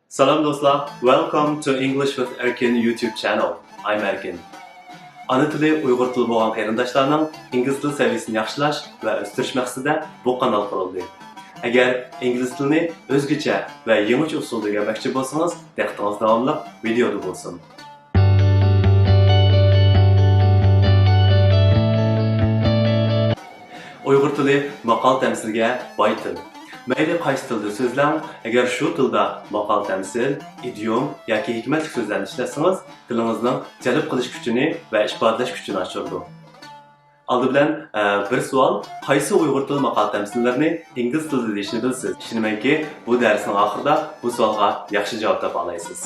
Salam dostlar, welcome to English with Erkin YouTube channel. I'm Erkin. Ana tili Uyg'ur tili bo'lgan qarindoshlarning ingliz tili saviyasini yaxshilash va o'stirish maqsadida bu kanal qurildi. Agar ingliz tilini o'zgacha va yangicha usulda o'rganmoqchi bo'lsangiz, diqqatingiz davomli videoda bo'lsin. Uyg'ur tili maqol tamsilga boy til. Mayli qaysi tilda so'zlang, agar shu tilda maqol tamsil, idiom yoki hikmatli so'zlarni ishlasangiz, tilingizning jalb qilish kuchini va ifodalash kuchini oshiradi. Oldi bilan bir savol, qaysi Uyg'ur tili maqol tamsillarini ingliz tilida deyishni bilsiz? Ishonamanki, bu darsning oxirida bu savolga yaxshi javob topa olasiz.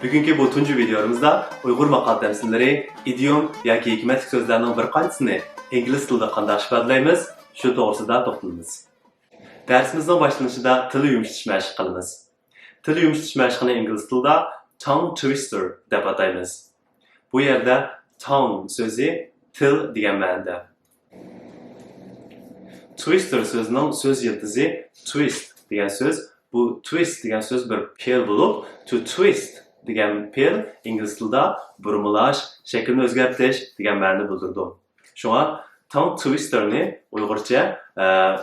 Bugungi bu tunji videomizda Uyg'ur maqol tamsillari, idiom yoki hikmatli so'zlarning bir qanchisini ingliz tilida qanday ifodalaymiz, shu to'g'risida to'xtalamiz. Dersimizin başlanışında tili yumuşatish mashq qilamiz. Tili yumuşatish mashqini ingliz tilida tongue twister deb ataymiz. Bu yerda tongue so'zi til degan ma'noda. Twister so'zining so'z yildizi twist degan so'z. Bu twist degan so'z bir fe'l bo'lib, to twist degan fe'l ingliz tilida burmalash, shaklni o'zgartirish degan ma'noni bildiradi. Shunga tongue twisterni Uyg'urcha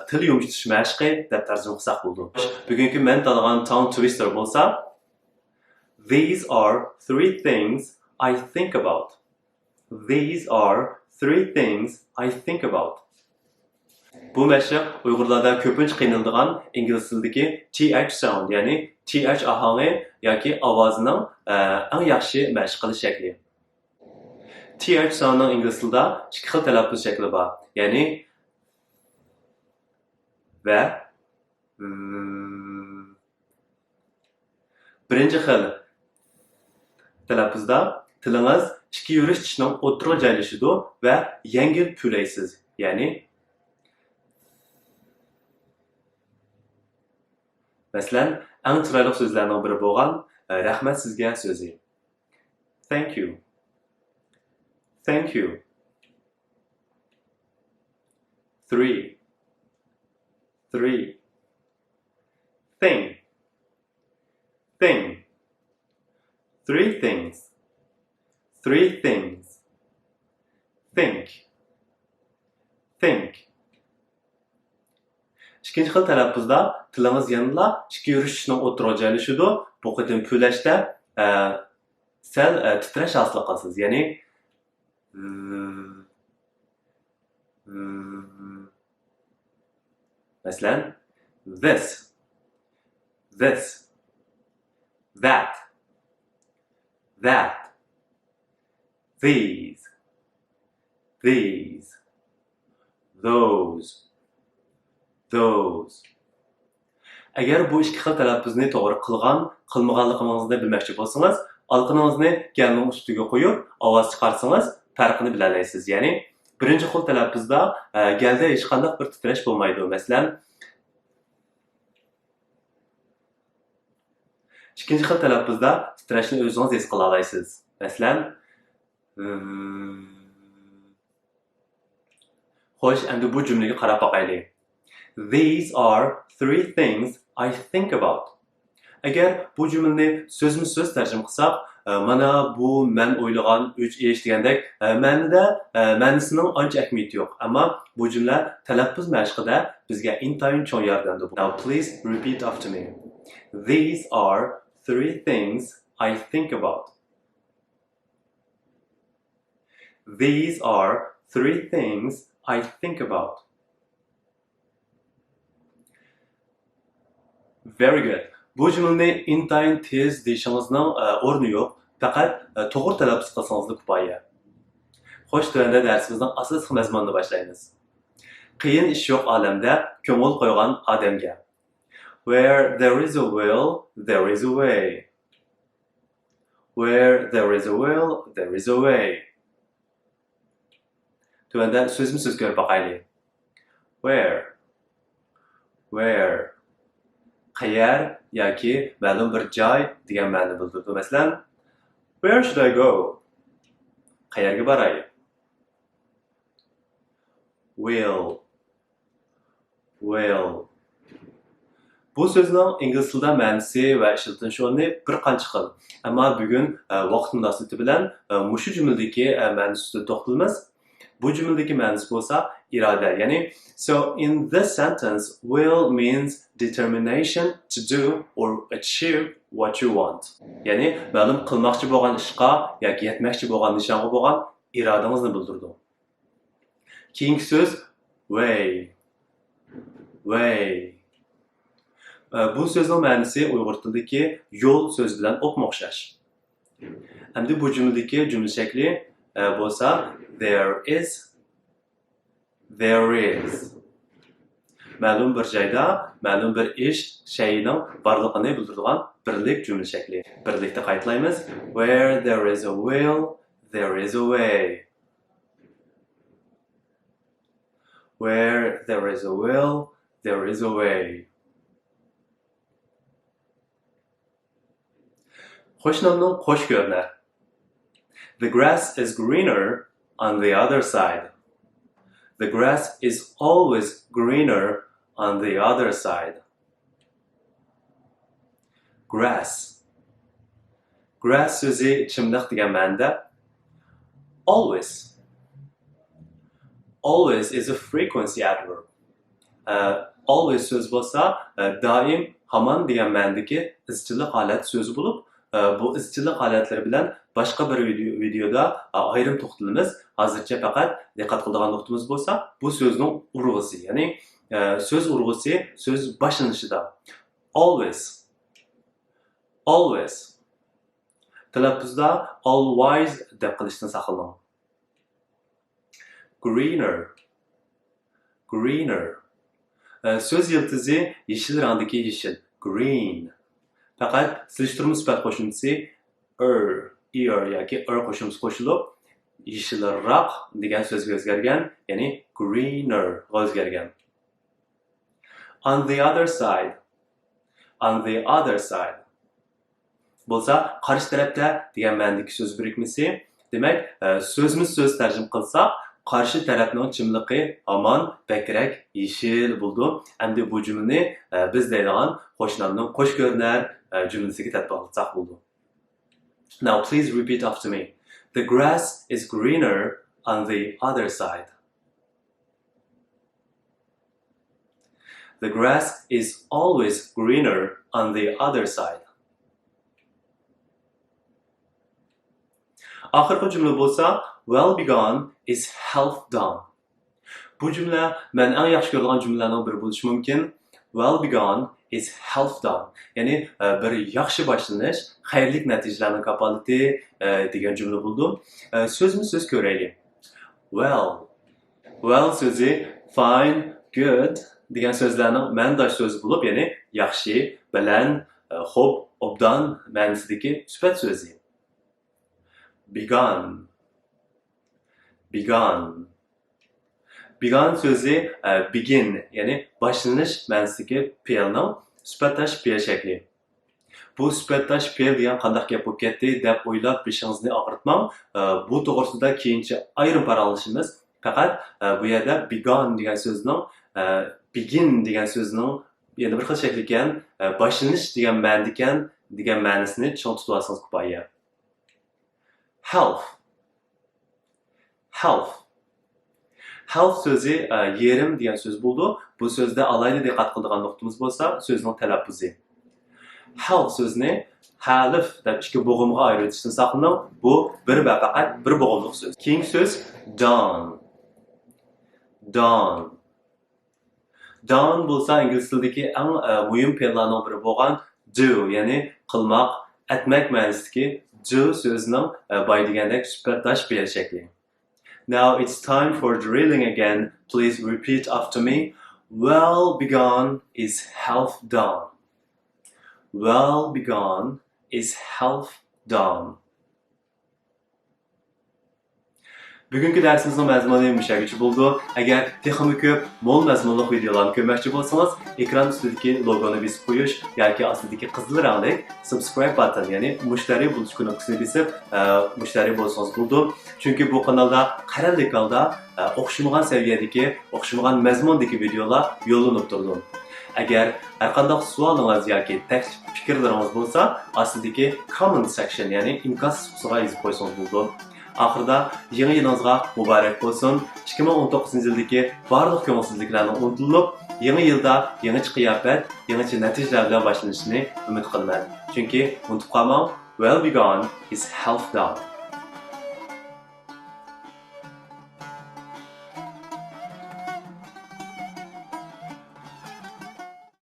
til yumshatish mashqi deb tarjima qilsak bo'ldi. Bugungi men tanlagan tongue twister bo'lsa, these are three things I think about. These are three things I think about. Bu mashq Uyg'urlarda ko'pincha qiynaladigan ingliz tilidagi th sound, ya'ni th ohangi yoki ovozining eng yaxshi mashq qilish shakli. TH soundning ingliz tilida ikki xil talaffuz shakli bor. Ya'ni va birinchi xil talaffuzda tilingiz ikki yurish tishning o'tirg'i joylashidi va yengil pulaysiz. Ya'ni masalan, eng chiroyli so'zlarning biri bo'lgan rahmat sizga so'zi. Thank you. Thank you. 3. Thing. Three things. Think. İkinci xil talaffuzda tilingiz yanında ikki yurishning o'tirg'i joylashidi. Bu qitim puylashda sal titrash hosil qilasiz. Ya'ni مثلا this, that, these, those. Agar bu ikki xil talaffuzni to'g'ri qilmaganligingizni bilmoqchi bo'lsangiz, olqiningizni galning ustiga qo'yib, ovoz chiqarsangiz farqini bilalaysiz. Ya'ni birinchi xil talaffuzda galda hech qanday bir titrash bo'lmaydi. Masalan, ikkinchi xil talaffuzda titrashni o'zingiz his qila olasiz. Masalan, xo'sh, endi bu jumlaga qarab boqaylik. These are three things I think about. Agar bu jumlani so'zma-so'z tarjima qilsak, mana bu men o'ylagan 3 ish degandek ma'noda ma'nosining ancha ahamiyati yo'q. Ammo bu jumla talaffuz mashqida bizga intayin cho'ng yordamda bo'ladi. Now please repeat after me. These are three things I think about. These are three things I think about. Very good. Bu jumlani intayin tez deyishingizning o'rni yo'q. Faqat to'g'ri talaffuz qilsangiz kifoya. Xo'sh, tuanda darsimizning asosiy mazmunini boshlaymiz. Qiyin ish yo'q olamda ko'ngil qo'ygan odamga. Where there is a will, there is a way. Where there is a will, there is a way. Tuanda so'zma-so'z ko'rib boqaylik. Where qayar yoki ma'lum bir joy degan ma'no bildiradi. Masalan, where should I go? Qayerga boray? Will. Bu sözning ingliz tilida ma'nosi va ishlatilish o'rni bir qancha xil. Ammo bugun vaqt munosabati bilan mushu jumladagi ma'nosida to'xtalamiz. Bu jumladagi ma'nosi bo'lsa iroda, ya'ni so in this sentence will means determination to do or achieve what you want. Ya'ni ma'lum qilmoqchi bo'lgan ishqa yoki yetmoqchi bo'lgan nishonga bo'lgan irodangizni bildirdi. Keyingi so'z way. Bu so'zning ma'nosi Uyg'ur tilidagi yo'l so'z bilan o'xshash. Endi bu jumladagi jumla shakli bo'lsa there is. Ma'lum bir joyda, ma'lum bir ish shayning borlig'ini bildiradigan birlik jumla shakli. Birlikda qaytlaymiz. Where there is a will, there is a way. Where there is a will, there is a way. Qo'shnomning qo'sh ko'rinar. The grass is greener on the other side. The grass is always greener on the other side. Grass. Grass so'zi chimliq degan ma'noda. Always. Always is a frequency adverb. Always so'z bo'lsa, doim, hamon degan ma'nodagi izchillik holat so'zi bo'lib, bu izchillik holatlari bilan boshqa bir videoda ayrim to'xtalamiz. Hozircha faqat diqqat qiladigan nuqtamiz bo'lsa, bu so'zning urg'usi, ya'ni so'z urg'usi so'z boshlanishida. Always. Talaffuzda always deb qilishdan saqlaning. Greener. So'z yiltizi yeshil rangdagi yeshil. Green. Faqat silishtirma sifat qo'shimchasi yoki qo'shimchasi qo'shilib, yeshilroq degan so'zga o'zgargan, ya'ni greener ga o'zgargan. On the other side. Bo'lsa, qarshi tarafda degan ma'nodagi so'z birikmasi. Demak, so'zmiz-so'z tarjima qilsak, qarshi tarafning chimliqi hamon bakrak yeshil bo'ldi. Endi bu jumlani biz deydigan qo'shnomning qo'sh ko'rinar jumlasiga tatbiq qilsak bo'ldi. Now please repeat after me. The grass is greener on the other side. The grass is always greener on the other side. Oxirgi jumla bo'lsa, well begun is half done. Bu jumla men eng yaxshi ko'rgan jumlalarning biri bo'lishi mumkin. Well begun is half done. Ya'ni bir yaxshi boshlanish, xayrli natijalarning kapolati degan jumla bo'ldi. So'z ko'raylik. Well so'zi fine, good degan so'zlarning ma'nodosh so'zi bo'lib, ya'ni yaxshi, bilan, xo'p, obdan ma'nosidagi sifat so'zi. Begun so'zi begin, ya'ni boshlanish ma'nosidagi fe'lning sifatdosh fe'l shakli. Bu sifatdosh fe'l degan qanday gap bo'lib ketdi deb o'ylab beshingizni og'ritmang. Bu to'g'risida keyincha ayrim paralashimiz. Faqat bu yerda begun degan so'zning begin degan so'zning yana bir xil shakli ekan, boshlanish degan ma'noda ekan degan ma'nosini tushunib olsangiz kifoya. Health so'zi yerim degan so'z bo'ldi. Bu so'zda alayda diqqat qiladigan nuqtamiz bo'lsa, so'zning talaffuzi. Health so'zini half deb ikki bo'g'imga ayirishdan saqlaning. Bu faqat bir bo'g'imliq so'z. Keyingi so'z done. Done bo'lsa ingliz tilidagi eng muhim fe'llarning biri bo'lgan do, ya'ni qilmoq, etmak ma'nosidagi do so'zining boy degandek sifatdosh fe'l shakli. Now it's time for drilling again. Please repeat after me. Well begun is half done. Well begun is half done. Bugungi darsimizning mazmuni mushagicha bo'ldi. Agar texnik ko'p, mo'l mazmunli videolarni ko'rmoqchi bo'lsangiz, ekran ustidagi logoni bosib qo'yish yoki ostidagi qizil rangli subscribe button, ya'ni mushtariy bo'lish knopkasini bosib, mushtariy bo'lsangiz bo'ldi. Chunki bu kanalda qarorli holda o'xshamagan saviyadagi, o'xshamagan mazmundagi videolar yo'llanib turdi. Agar har qanday savolingiz yoki taklif fikrlaringiz bo'lsa, ostidagi comment section, ya'ni inkas qismiga yozib qo'ysangiz bo'ladi. Oxirida yangi yilingizga muborak bo'lsin. 2019 yildagi barliq ko'ngilsizliklarni unutilib, yangi yilda yangi qiyofat, yangi natijalar bilan boshlanishini umid qilaman. Chunki unutib qolmang, well begun is half done.